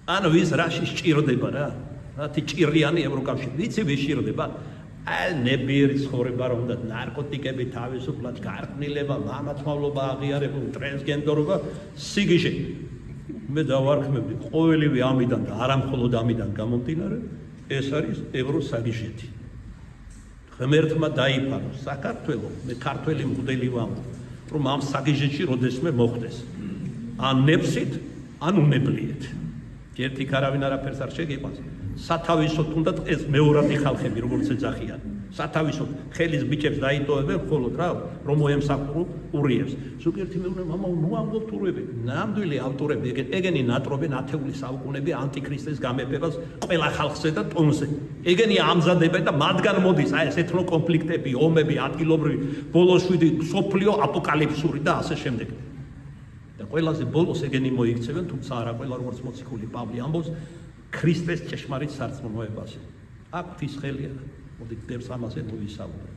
ანუ ვის რაში სჭირდება რა? რათი ჭირიანი ევროკავშირი, ვიცი ვის სჭირდება? ნებიერი ცხოვრება რომ და ნარკოტიკები თავისუფლად გარყვნილება, მამაცმავლობა აღიარება, ტრანსგენდერობა, სიგიჟე. მე დავარქმევდი ყოველივე ამიდან და არა მხოლოდ ამიდან გამომდინარე, ეს არის ევროსაგიჟეთი. ღმერთმა დაიფარო საქართველო, მე ქართველი მღვდელი ვამბობ, რომ ამ საგიჟეთში როდესმე მოხდეს. ან ნებსით, ან უნებლიეთ. ერთი ქარავინ არაფერს არ შეგიყვანს. სათავისოდ თუნდაც ეს მეორადი ხალხები როგორც ეძახიან. სათავისოდ ხელის ბიჭებს დაიტოვებენ მხოლოდ რა, რომ მოემსახურონ ურიებს. ზოგიერთი მეუბნება, მამა, ნუ ამბობ თურები. ნამდვილი ავტორები ეგენი ნატრობენ ათეული საუკუნები ანტიქრისტეს გამეფებას ყველა ხალხზე და ტონზე. ეგენი ამზადებენ და მათგან მოდის აი ეს ეთნო კონფლიქტები, ომები, ადგილობრივი, ბოლოს შვიდი სოფლიო აპოკალიფსური და ასე შემდეგ. და ყველაზე ბოლოს ეგენი მოიქცევენ, თუმცა არა ყველა როგორც მოციქული პავლე ამბობს ქრისტეს ჭეშმარიტ სარწმუნოებაზე. აქ ღვთის ხელია. მოდი დებს ამაზე მოვისაუბროთ.